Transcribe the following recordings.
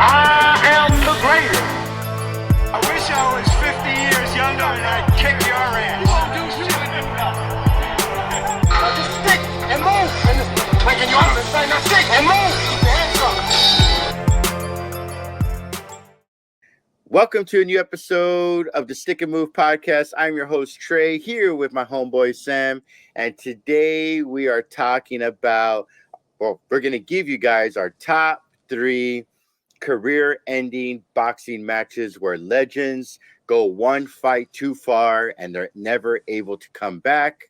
I am the greatest. I wish I was 50 years younger and I'd kick your ass. You won't do shit. Just stick and move. And making you understand. Now stick and move. Keep your hands up. Welcome to a new episode of the Stick and Move podcast. I'm your host, Trey, here with my homeboy, Sam. And today we are talking about, well, we're going to give you guys our top 3 career-ending boxing matches where legends go one fight too far and they're never able to come back.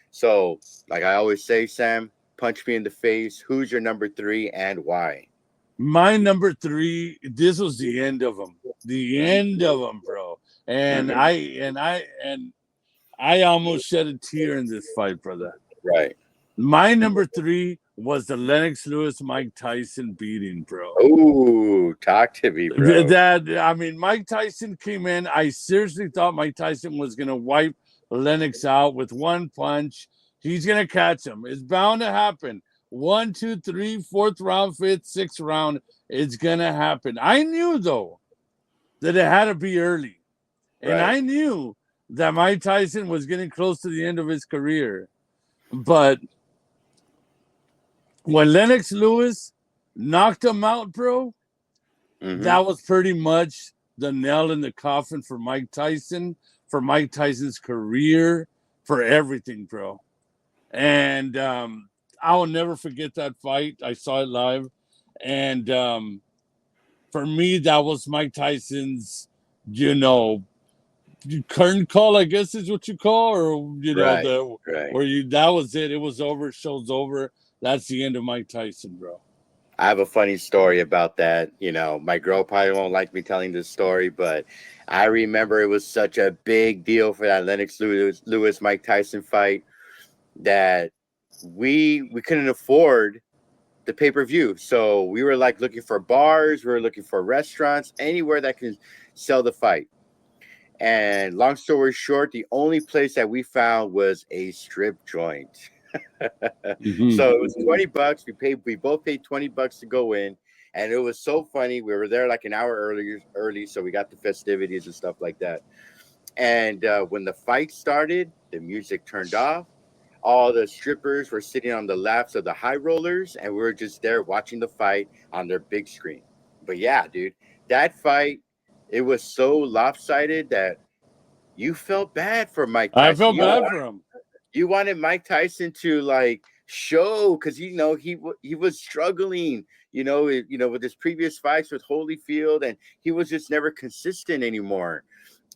So, like I always say, Sam, punch me in the face. Who's your number 3 and why? My number 3, this was the end of them. The end of them, bro. And I almost shed a tear in this fight, brother. Right. My number 3 was the Lennox Lewis-Mike Tyson beating, bro. Ooh, talk to me, bro. Mike Tyson came in. I seriously thought Mike Tyson was going to wipe Lennox out with one punch. He's going to catch him. It's bound to happen. 1, 2, 3, 4th round, 5th, 6th round. It's going to happen. I knew, though, that it had to be early. And I knew that Mike Tyson was getting close to the end of his career. But when Lennox Lewis knocked him out, bro, that was pretty much the nail in the coffin for Mike Tyson, for Mike Tyson's career, for everything, bro. And I will never forget that fight. I saw it live. And for me, that was Mike Tyson's, curtain call, I guess is what you call, or, that was it. It was over. Show's over. That's the end of Mike Tyson, bro. I have a funny story about that. My girl probably won't like me telling this story, but I remember it was such a big deal for that Lennox Lewis Mike Tyson fight that we couldn't afford the pay-per-view. So we were like looking for bars, we were looking for restaurants, anywhere that can sell the fight. And long story short, the only place that we found was a strip joint. So it was $20. We both paid $20 to go in, and it was so funny. We were there like an hour early, so we got the festivities and stuff like that. And when the fight started, the music turned off. All the strippers were sitting on the laps of the high rollers, and we were just there watching the fight on their big screen. But yeah, dude, that fight, it was so lopsided that you felt bad for Mike Tyson. I felt bad for him. You wanted Mike Tyson to show, because he was struggling, with his previous fights with Holyfield, and he was just never consistent anymore.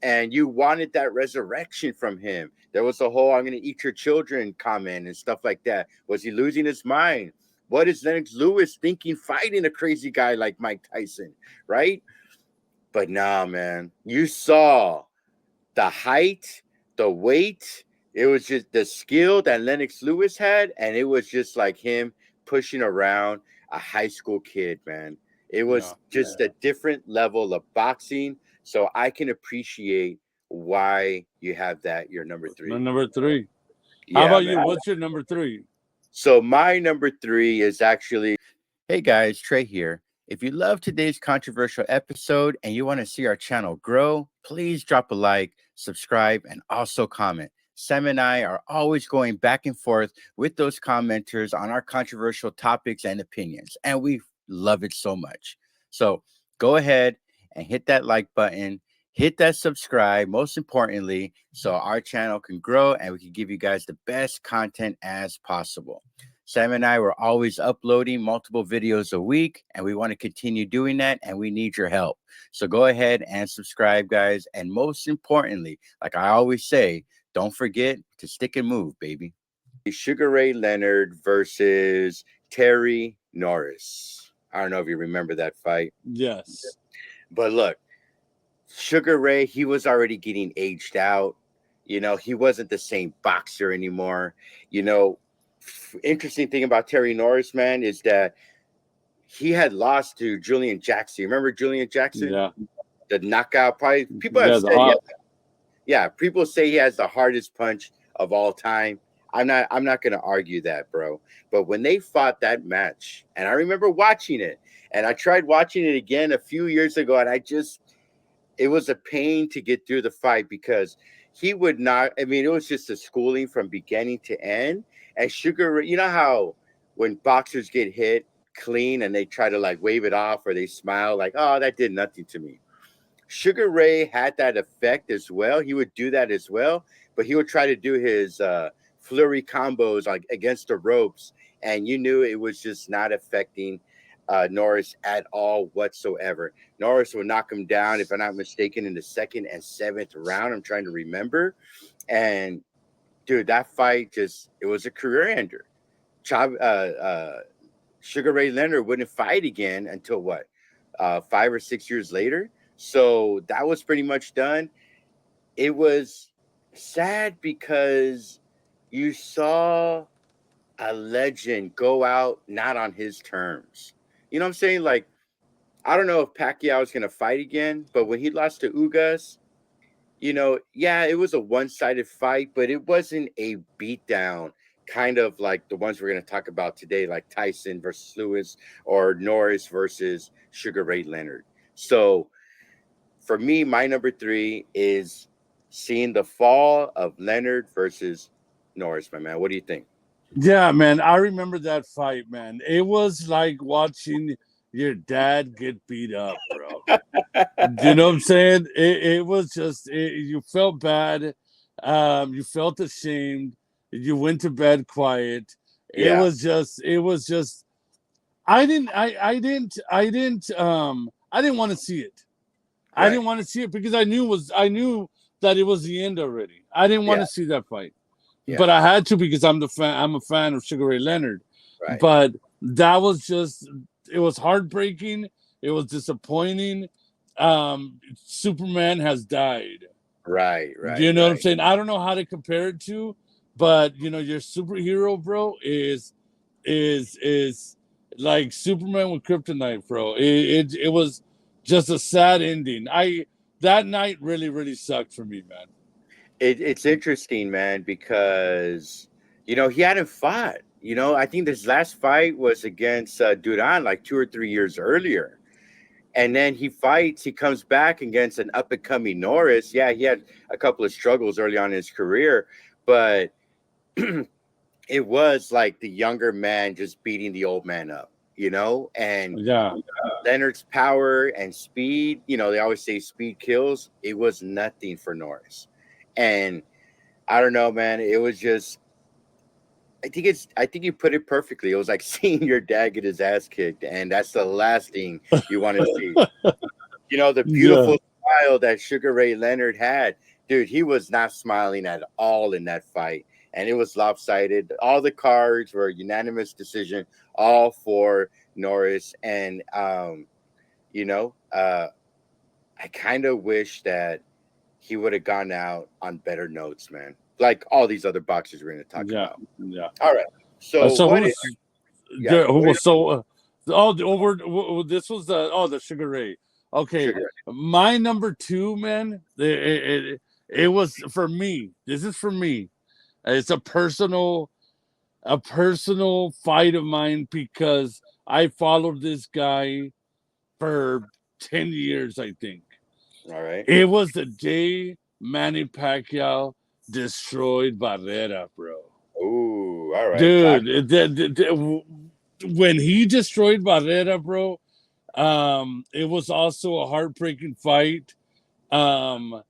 And you wanted that resurrection from him. There was a whole "I'm going to eat your children" comment and stuff like that. Was he losing his mind? What is Lennox Lewis thinking fighting a crazy guy like Mike Tyson, right? But nah, man, you saw the height, the weight. It was just the skill that Lennox Lewis had, and it was just like him pushing around a high school kid, man. It was a different level of boxing. So I can appreciate why you have that, your number 3. My number 3. Yeah, how about man. you? What's your number 3? So my number 3 is actually, hey guys, Trey here. If you love today's controversial episode and you want to see our channel grow, please drop a like, subscribe, and also comment. Sam and I are always going back and forth with those commenters on our controversial topics and opinions, and we love it so much. So go ahead and hit that like button, hit that subscribe, most importantly, so our channel can grow and we can give you guys the best content as possible. Sam and I were always uploading multiple videos a week, and we want to continue doing that, and we need your help. So go ahead and subscribe, guys. And most importantly, like I always say, don't forget to stick and move, baby. Sugar Ray Leonard versus Terry Norris. I don't know if you remember that fight. Yes. But look, Sugar Ray, he was already getting aged out. He wasn't the same boxer anymore. Interesting thing about Terry Norris, man, is that he had lost to Julian Jackson. Remember Julian Jackson? Yeah. The knockout. Probably people have said, people say he has the hardest punch of all time. I'm not going to argue that, bro. But when they fought that match, and I remember watching it, And I tried watching it again a few years ago, and it was a pain to get through the fight because he would not. I mean, it was just a schooling from beginning to end. And Sugar Ray, you know how when boxers get hit clean and they try to like wave it off or they smile like, oh, that did nothing to me. Sugar Ray had that effect as well. He would do that as well, but he would try to do his flurry combos like against the ropes, and you knew it was just not affecting Norris at all whatsoever. Norris would knock him down, if I'm not mistaken, in the second and seventh round. I'm trying to remember. And dude, that fight it was a career ender. Sugar Ray Leonard wouldn't fight again until what, 5 or 6 years later. So that was pretty much done. It was sad because you saw a legend go out not on his terms. You know what I'm saying? Like, I don't know if Pacquiao is going to fight again, but when he lost to Ugas, you know, yeah, it was a one-sided fight, but it wasn't a beatdown, kind of like the ones we're going to talk about today, like Tyson versus Lewis or Norris versus Sugar Ray Leonard. So for me, my number 3 is seeing the fall of Leonard versus Norris, my man. What do you think? Yeah, man, I remember that fight, man. It was like watching your dad get beat up, bro. You know what I'm saying? It was just, you felt bad. You felt ashamed. You went to bed quiet. It was just, I didn't want to see it. Right. I didn't want to see it because I knew that it was the end already. I didn't want to see that fight. Yeah. But I had to because I'm a fan of Sugar Ray Leonard. Right. But that was just, it was heartbreaking. It was disappointing. Superman has died. Right. You know what I'm saying? I don't know how to compare it to, but you know, your superhero, bro, is like Superman with kryptonite, bro. It was just a sad ending. That night really sucked for me, man. It's interesting, man, because you know he hadn't fought. You know, I think this last fight was against Duran like 2 or 3 years earlier, and then he comes back against an up and coming Norris. Yeah, he had a couple of struggles early on in his career, but it was like the younger man just beating the old man up. You know, and Leonard's power and speed. You know, they always say speed kills. It was nothing for Norris. And I don't know, man. It was just, I think you put it perfectly. It was like seeing your dad get his ass kicked, and that's the last thing you want to see. You know, the beautiful smile that Sugar Ray Leonard had, dude. He was not smiling at all in that fight, and it was lopsided. All the cards were unanimous decision, all for Norris. And you know, I kind of wish that he would have gone out on better notes, man. Like all these other boxers we're going to talk about. Yeah. All right. So this was the Sugar Ray. Okay. My number 2, man. It was for me. This is for me. It's a personal fight of mine because I followed this guy for 10 years, I think. All right. It was the day Manny Pacquiao destroyed Barrera, bro. Ooh, all right. Dude, when he destroyed Barrera, bro, it was also a heartbreaking fight. Damn,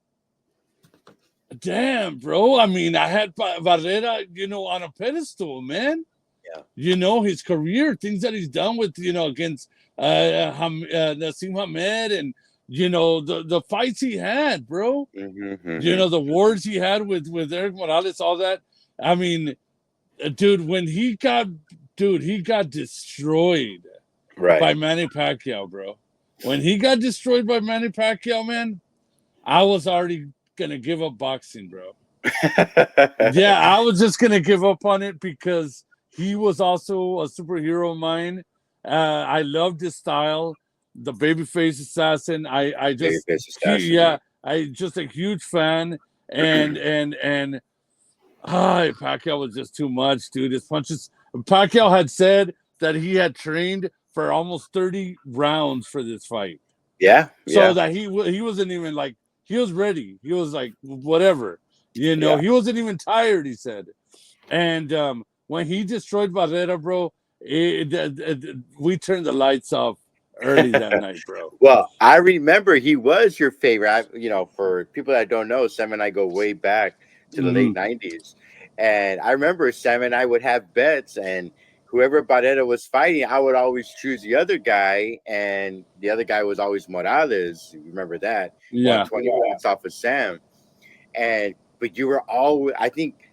bro. I mean, I had Barrera, you know, on a pedestal, man. Yeah. You know, his career, things that he's done with, you know, against Naseem Hamed and, you know, the fights he had, bro. You know, the wars he had with Eric Morales, all that. I mean, dude, when he got destroyed by Manny Pacquiao, bro. When he got destroyed by Manny Pacquiao, man, I was already gonna give up boxing, bro. Yeah, I was just gonna give up on it because he was also a superhero of mine. I loved his style. The babyface assassin. I just a huge fan. And Pacquiao was just too much, dude. His punches. Pacquiao had said that he had trained for almost 30 rounds for this fight. Yeah. So that he wasn't even like, he was ready. He was like, whatever, you know, he wasn't even tired, he said. And when he destroyed Barrera, bro, we turned the lights off early that night, bro. Well, I remember he was your favorite. You know, for people that don't know, Sam and I go way back to the late 90s. And I remember Sam and I would have bets, and whoever Barrera was fighting, I would always choose the other guy, and the other guy was always Morales. You remember that? Yeah. 20 points off of Sam. But you were always, I think,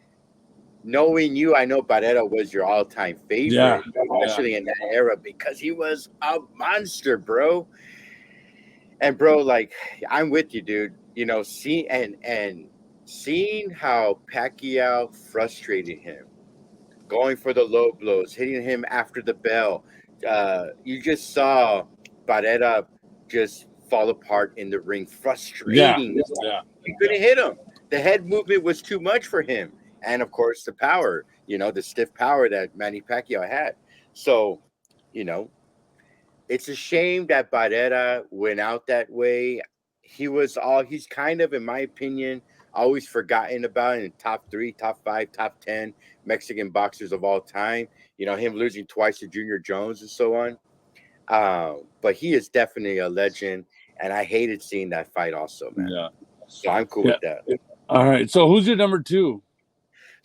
knowing you, I know Barrera was your all-time favorite, especially in that era, because he was a monster, bro. And bro, like, I'm with you, dude. You know, seeing how Pacquiao frustrated him, going for the low blows, hitting him after the bell. You just saw Barrera just fall apart in the ring, frustrating. He couldn't hit him. The head movement was too much for him. And of course, the power, you know, the stiff power that Manny Pacquiao had. So, you know, it's a shame that Barrera went out that way. He's kind of, in my opinion, always forgotten about in top 3, top 5, top 10 Mexican boxers of all time. You know, him losing twice to Junior Jones and so on. But he is definitely a legend. And I hated seeing that fight also, man. Yeah. So I'm cool with that. All right. So who's your number 2?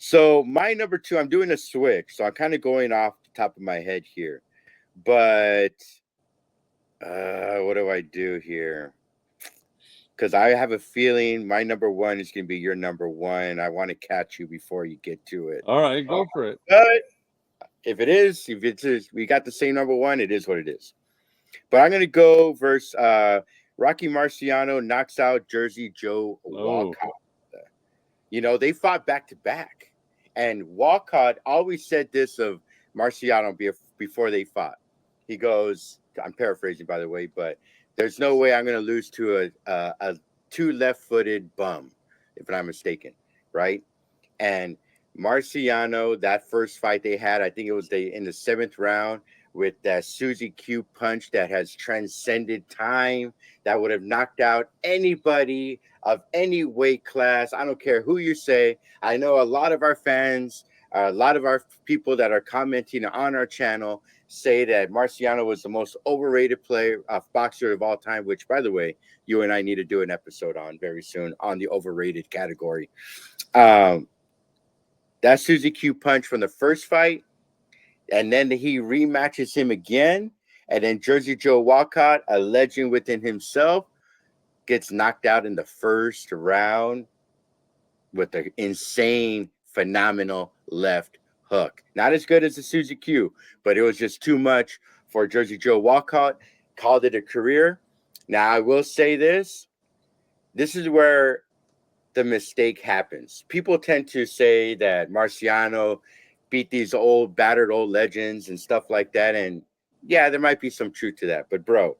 So my number 2, I'm doing a switch. So I'm kind of going off the top of my head here. But what do I do here? Because I have a feeling my number 1 is going to be your number 1. I want to catch you before you get to it. All right, go for it. But if we got the same number 1, it is what it is. But I'm going to go versus Rocky Marciano knocks out Jersey Joe Walcott. You know, they fought back to back. And Walcott always said this of Marciano before they fought. He goes, I'm paraphrasing, by the way, but there's no way I'm going to lose to a 2 left-footed bum, if I'm not mistaken, right? And Marciano, that first fight they had, I think it was in the 7th round, with that Susie Q punch that has transcended time, that would have knocked out anybody of any weight class. I don't care who you say. I know a lot of our fans, a lot of our people that are commenting on our channel say that Marciano was the most overrated boxer of all time, which, by the way, you and I need to do an episode on very soon on the overrated category. That Susie Q punch from the first fight, and then he rematches him again, and then Jersey Joe Walcott, a legend within himself, gets knocked out in the first round with an insane, phenomenal left hook. Not as good as the Susie Q, but it was just too much for Jersey Joe Walcott. Called it a career. Now, I will say this. This is where the mistake happens. People tend to say that Marciano beat these battered old legends and stuff like that. And yeah, there might be some truth to that. But bro,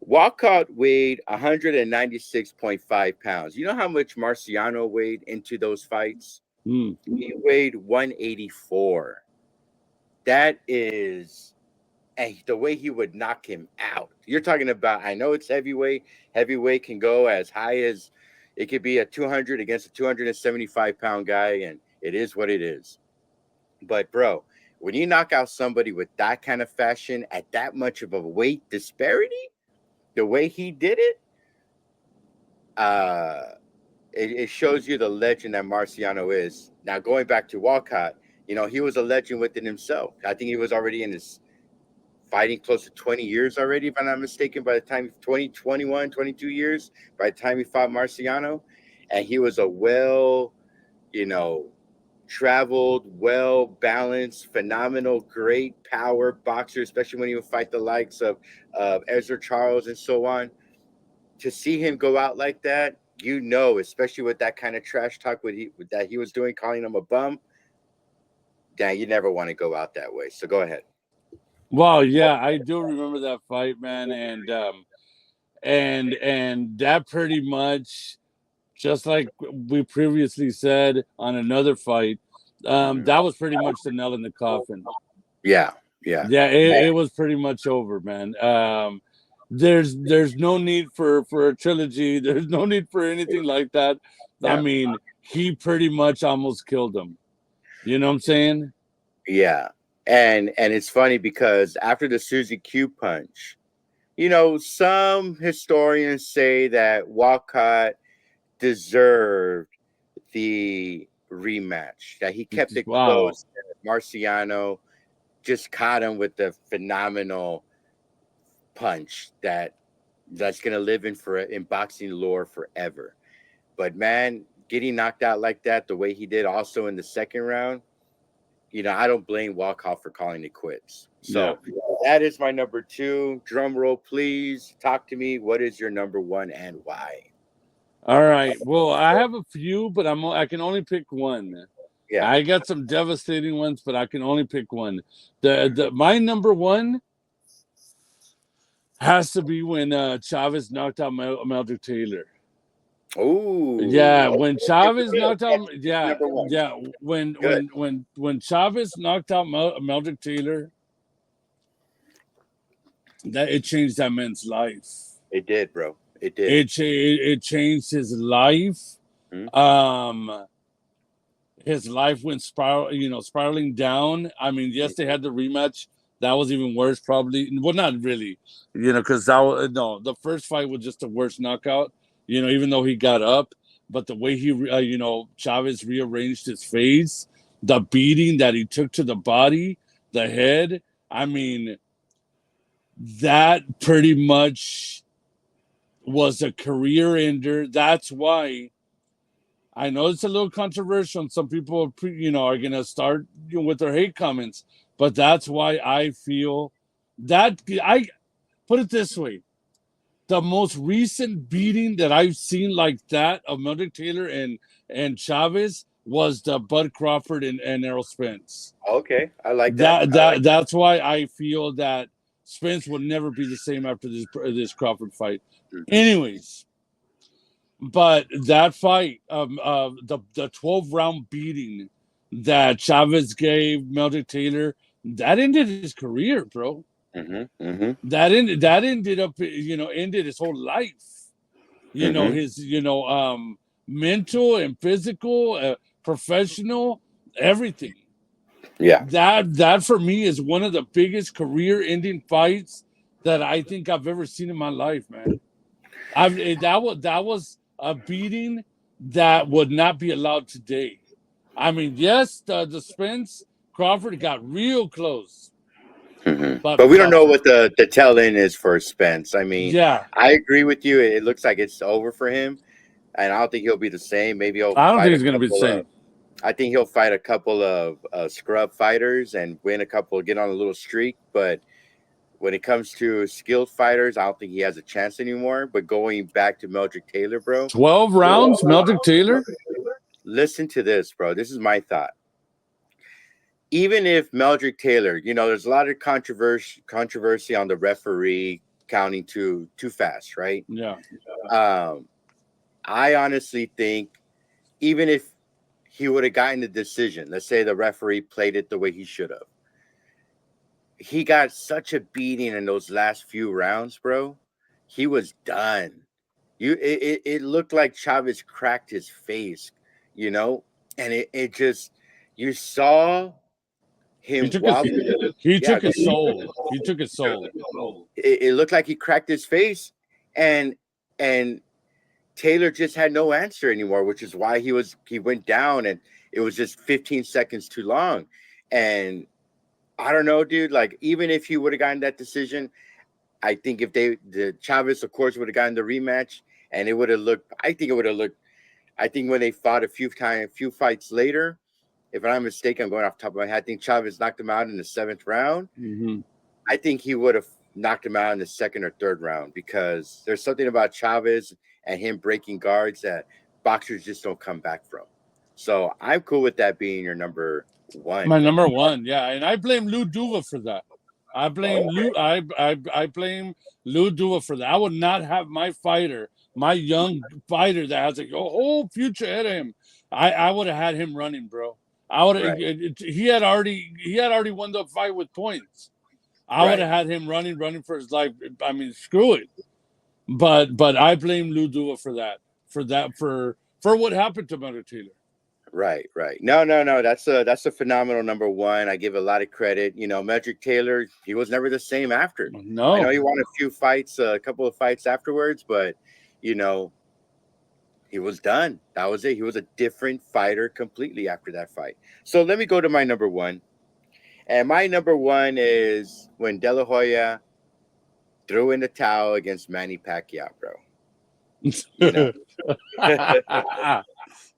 Walcott weighed 196.5 pounds. You know how much Marciano weighed into those fights? He weighed 184. That is, and the way he would knock him out. You're talking about, I know it's heavyweight. Heavyweight can go as high as, it could be a 200 against a 275-pound guy, and it is what it is. But, bro, when you knock out somebody with that kind of fashion at that much of a weight disparity, the way he did it, it shows you the legend that Marciano is. Now, going back to Walcott, you know, he was a legend within himself. I think he was already in his fighting close to 20 years already, if I'm not mistaken, by the time 21, 22 years, by the time he fought Marciano. And he was a traveled, well-balanced, phenomenal, great power boxer, especially when he would fight the likes of Ezra Charles and so on. To see him go out like that, you know, especially with that kind of trash talk that he was doing, calling him a bum, dang, you never want to go out that way. So go ahead. Wow, yeah, I do remember that fight, man, and that pretty much, just like we previously said on another fight, that was pretty much the nail in the coffin. Yeah. Yeah. Yeah, it was pretty much over, man. There's no need for a trilogy. There's no need for anything like that. I Yeah. mean, he pretty much almost killed him. You know what I'm saying? Yeah. And it's funny because after the Susie Q punch, you know, some historians say that Walcott deserved the rematch, that he kept it Wow. close. Marciano just caught him with the phenomenal punch that's gonna live in boxing lore forever. But man, getting knocked out like that, the way he did also in the second round, you know, I don't blame Walcott for calling it quits. So that is my number 2. Drum roll, please. Talk to me. What is your number 1 and why? All right. Well, I have a few, but I can only pick one. Yeah. I got some devastating ones, but I can only pick one. My number 1 has to be when Chavez knocked out Meldrick Taylor. Oh, Yeah, when Chavez knocked out, number 1. when Chavez knocked out Meldrick Taylor, that it changed that man's life. It did, bro. It did. It changed his life. Mm-hmm. His life went spiraling down. I mean, yes, they had the rematch. That was even worse, probably. Well, not really, because the first fight was just the worst knockout. Even though he got up, but the way he, Chavez rearranged his face, the beating that he took to the body, the head. I mean, that pretty much was a career ender. That's why I know it's a little controversial, and some people are going to start with their hate comments, but that's why I feel that I put it this way. The most recent beating that I've seen like that of Meldrick Taylor and Chavez was the Bud Crawford and Errol Spence. Okay, I like that. That's why I feel that Spence will never be the same after this Crawford fight. Mm-hmm. Anyways, but that fight, the 12-round beating that Chavez gave Meldrick Taylor, that ended his career, bro. Mm-hmm. Mm-hmm. That ended up, ended his whole life. His, mental and physical, professional, everything. Yeah. That for me is one of the biggest career-ending fights that I think I've ever seen in my life, man. That was a beating that would not be allowed today. I mean, yes, the Spence Crawford got real close. Mm-hmm. But we don't know what the tell-in is for Spence. I mean, yeah, I agree with you. It looks like it's over for him, and I don't think he'll be the same. Maybe I don't think he's going to be the same. I think he'll fight a couple of scrub fighters and win a couple, get on a little streak. But when it comes to skilled fighters, I don't think he has a chance anymore. But going back to Meldrick Taylor, bro. 12 rounds, Meldrick Taylor? Listen to this, bro. This is my thought. Even if Meldrick Taylor, there's a lot of controversy on the referee counting too fast, right? Yeah. I honestly think even if he would have gotten the decision, let's say the referee played it the way he should have, he got such a beating in those last few rounds, bro. He was done. It looked like Chavez cracked his face, and it just, you saw him. He took his soul. He took his soul. It looked like he cracked his face, and Taylor just had no answer anymore, which is why he went down, and it was just 15 seconds too long. And I don't know, dude. Like, even if he would have gotten that decision, I think if the Chavez, of course, would have gotten the rematch, and it would have looked. I think when they fought a few fights later, if I'm not mistaken, I'm going off the top of my head, I think Chavez knocked him out in the 7th round. Mm-hmm. I think he would have knocked him out in the 2nd or 3rd round, because there's something about Chavez and him breaking guards that boxers just don't come back from. So I'm cool with that being your number 1. My number 1, yeah, and I blame Lou Duva for that. I blame Lou. I blame Lou Duva for that. I would not have my young fighter that has a whole future ahead of him. I would have had him running, bro. I would. Right. He had already won the fight with points. I would have had him running for his life. I mean, screw it. But I blame Lou Dua for what happened to Mother Taylor. Right. No. That's a phenomenal number one. I give a lot of credit. You know, Medrick Taylor, he was never the same after. No. I know he won a few fights, a couple of fights afterwards, but you know, he was done. That was it. He was a different fighter completely after that fight. So let me go to my number one. And my number one is when De La Hoya threw in the towel against Manny Pacquiao, bro. You know.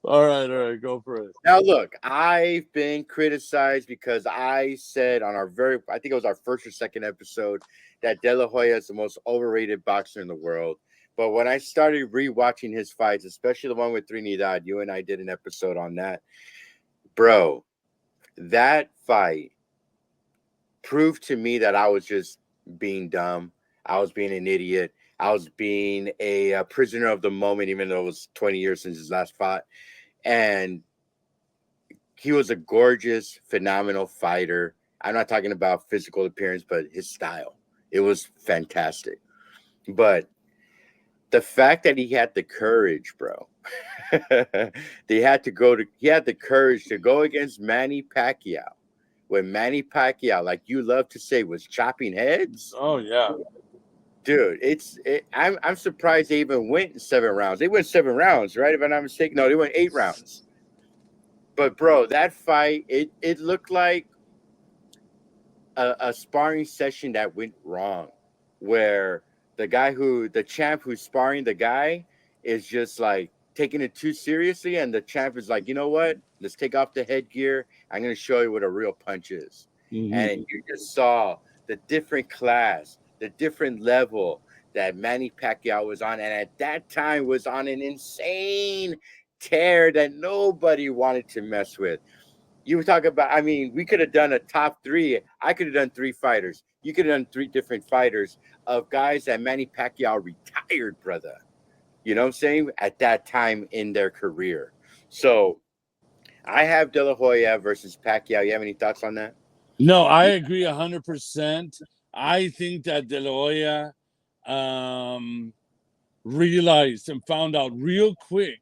All right, go for it. Now, look, I've been criticized because I said on I think it was our first or second episode, that De La Hoya is the most overrated boxer in the world. But when I started rewatching his fights, especially the one with Trinidad, you and I did an episode on that, bro, that fight proved to me that I was just being dumb. I was being an idiot. I was being a prisoner of the moment, even though it was 20 years since his last fight. And he was a gorgeous, phenomenal fighter. I'm not talking about physical appearance, but his style. It was fantastic. But the fact that he had the courage, bro, he had the courage to go against Manny Pacquiao. When Manny Pacquiao, like you love to say, was chopping heads. Oh yeah, dude, I'm surprised they even went in 7 rounds. They went 7 rounds, right? If I'm not mistaken, no, they went 8 rounds. But bro, that fight, it looked like a sparring session that went wrong, where the champ who's sparring the guy is just like taking it too seriously, and the champ is like, you know what? Let's take off the headgear. I'm going to show you what a real punch is. Mm-hmm. And you just saw the different class, the different level that Manny Pacquiao was on, and at that time was on an insane tear that nobody wanted to mess with. You were talking about, I mean, we could have done a top 3. I could have done 3 fighters. You could have done 3 different fighters of guys that Manny Pacquiao retired, brother. You know what I'm saying? At that time in their career. So I have De La Hoya versus Pacquiao. You have any thoughts on that? No, I agree 100%. I think that De La Hoya realized and found out real quick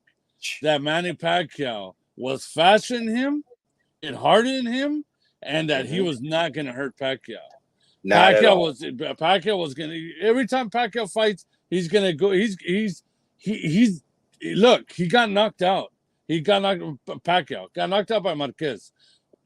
that Manny Pacquiao was faster than him, and harder than him, and that he was not going to hurt Pacquiao. Pacquiao was going to, every time Pacquiao fights, he's going to go. Look, he got knocked out. Pacquiao got knocked out by Marquez.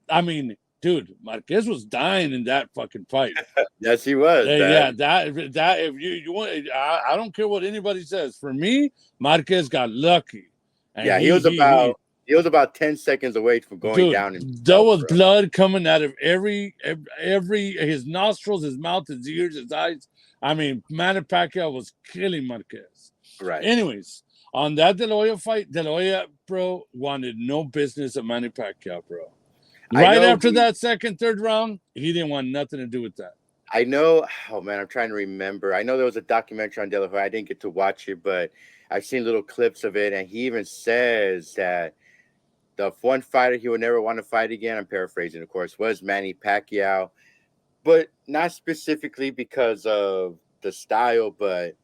I mean, dude, Marquez was dying in that fucking fight. Yes, he was. Yeah, that if you want, I don't care what anybody says. For me, Marquez got lucky. And yeah, he was about 10 seconds away from going down. There was blood coming out of every his nostrils, his mouth, his ears, his eyes. I mean, Manny Pacquiao was killing Marquez. Right. Anyways, on that De La Hoya fight, De La Hoya, bro, wanted no business at Manny Pacquiao, bro. Right after that second, third round, he didn't want nothing to do with that. I know. Oh man, I'm trying to remember. I know there was a documentary on De La Hoya. I didn't get to watch it, but I've seen little clips of it, and he even says that the one fighter he would never want to fight again, I'm paraphrasing, of course, was Manny Pacquiao, but not specifically because of the style, but,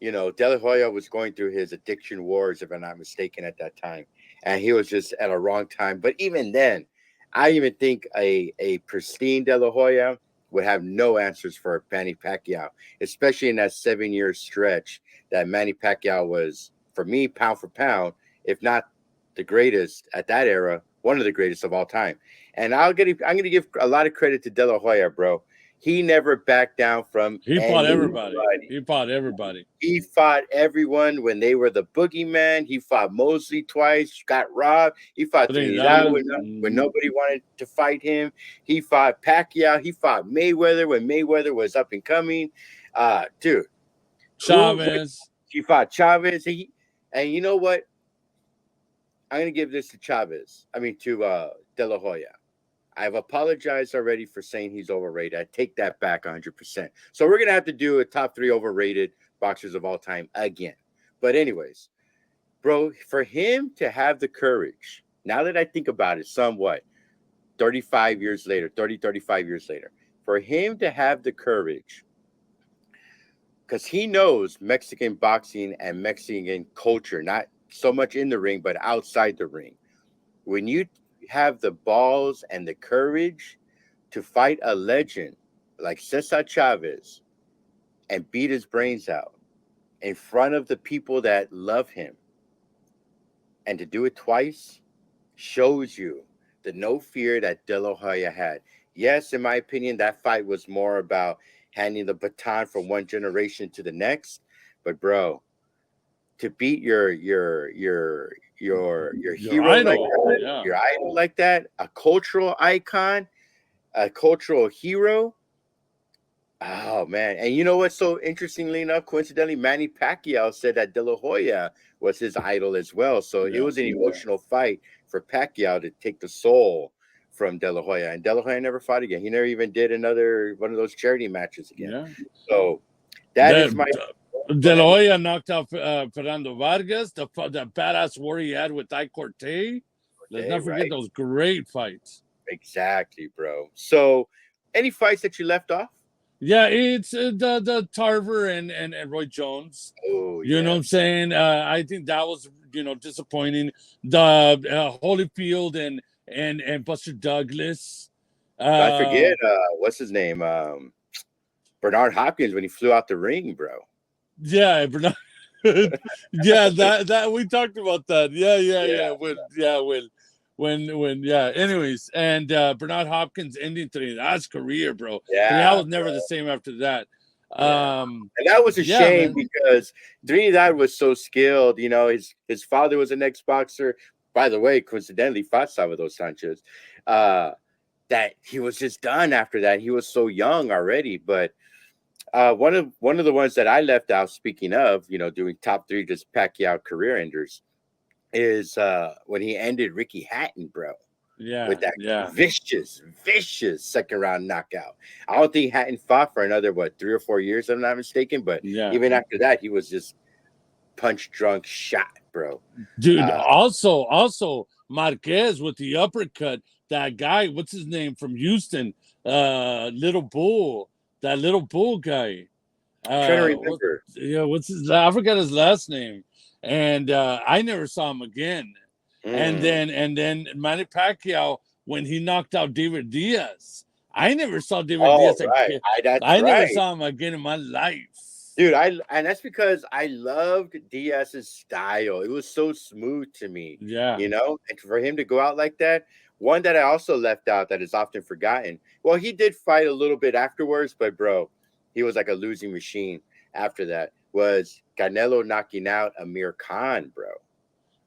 you know, De La Hoya was going through his addiction wars, if I'm not mistaken, at that time, and he was just at a wrong time. But even then, I even think a pristine De La Hoya would have no answers for Manny Pacquiao, especially in that 7-year stretch that Manny Pacquiao was, for me, pound for pound, if not the greatest at that era, one of the greatest of all time. And I'm going to give a lot of credit to De La Hoya, bro. He never backed down from fought everybody. He fought everybody. He fought everyone when they were the boogeyman. He fought Mosley twice, got robbed. He fought Trinidad when nobody wanted to fight him. He fought Pacquiao. He fought Mayweather when Mayweather was up and coming. Dude. Chavez. He fought Chavez. And you know what? I'm going to give this to Chavez. I mean, to De La Hoya. I've apologized already for saying he's overrated. I take that back 100%. So we're going to have to do a top 3 overrated boxers of all time again. But anyways, bro, for him to have the courage, now that I think about it somewhat, 35 years later, for him to have the courage, because he knows Mexican boxing and Mexican culture, not so much in the ring, but outside the ring. When you have the balls and the courage to fight a legend like Cesar Chavez and beat his brains out in front of the people that love him, and to do it twice, shows you the no fear that De La Hoya had. Yes, in my opinion, that fight was more about handing the baton from one generation to the next. But bro, to beat your hero like that, Yeah. your idol like that, a cultural icon, a cultural hero. Oh man. And you know what's so interestingly enough, coincidentally, Manny Pacquiao said that De La Hoya was his idol as well. So it was an emotional fight for Pacquiao to take the soul from De La Hoya. And De La Hoya never fought again. He never even did another one of those charity matches again. Yeah. So that is my De La Hoya knocked out Fernando Vargas, the badass war he had with I Corte. Let's not forget those great fights. Exactly, bro. So any fights that you left off? Yeah, it's the Tarver and Roy Jones. Oh, you know what I'm saying? I think that was disappointing. The Holyfield and Buster Douglas. I forget what's his name, Bernard Hopkins, when he flew out the ring, bro. Yeah, Bernard. Yeah, that we talked about that. Anyways, and Bernard Hopkins ending Trinidad's career, bro. Trinidad was never the same after that. And that was a shame because Trinidad was so skilled. You know, his father was an ex-boxer. By the way, coincidentally, fought Salvador Sanchez. That he was just done after that. He was so young already. But one of the ones that I left out, speaking of, doing top 3 just Pacquiao career enders, is when he ended Ricky Hatton, bro. Yeah. With that vicious second round knockout. I don't think Hatton fought for another 3 or 4 years, if I'm not mistaken. But even after that, he was just punch drunk shot, bro. Dude, also Marquez with the uppercut. That guy, what's his name from Houston? Little Bull. That Little Bull guy. I'm trying to remember. What's his? I forgot his last name. And I never saw him again. And then Manny Pacquiao, when he knocked out David Diaz, I never saw David Diaz again. I never saw him again in my life. Dude, and that's because I loved Diaz's style. It was so smooth to me. Yeah. And for him to go out like that, one that I also left out that is often forgotten. Well, he did fight a little bit afterwards, but bro, he was like a losing machine after that. Was Canelo knocking out Amir Khan, bro.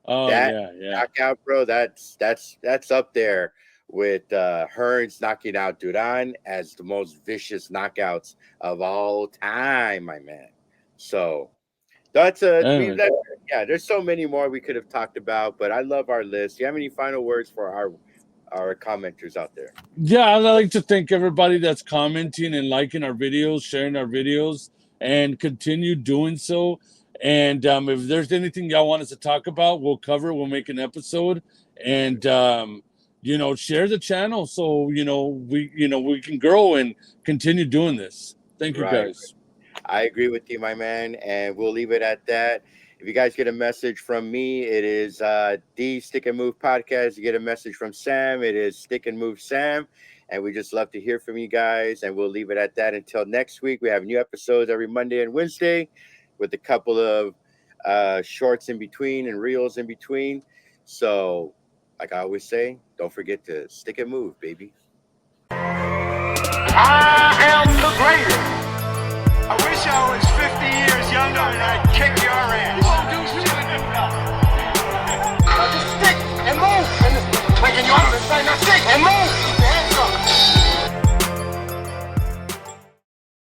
Oh, that knockout, bro, that's up there with Hearns knocking out Duran as the most vicious knockouts of all time, my man. So that's there's so many more we could have talked about, but I love our list. Do you have any final words for our commenters out there? Yeah, I'd like to thank everybody that's commenting and liking our videos, sharing our videos, and continue doing so. And if there's anything y'all want us to talk about, we'll cover it. We'll make an episode, and share the channel so we can grow and continue doing this. Thank you, guys. I agree with you, my man, and we'll leave it at that. If you guys get a message from me, it is the Stick and Move podcast. You get a message from Sam, it is Stick and Move Sam. And we just love to hear from you guys. And we'll leave it at that until next week. We have new episodes every Monday and Wednesday with a couple of shorts in between and reels in between. So, like I always say, don't forget to stick and move, baby. I am the greatest. I wish I was 50 years younger and I'd kick your ass.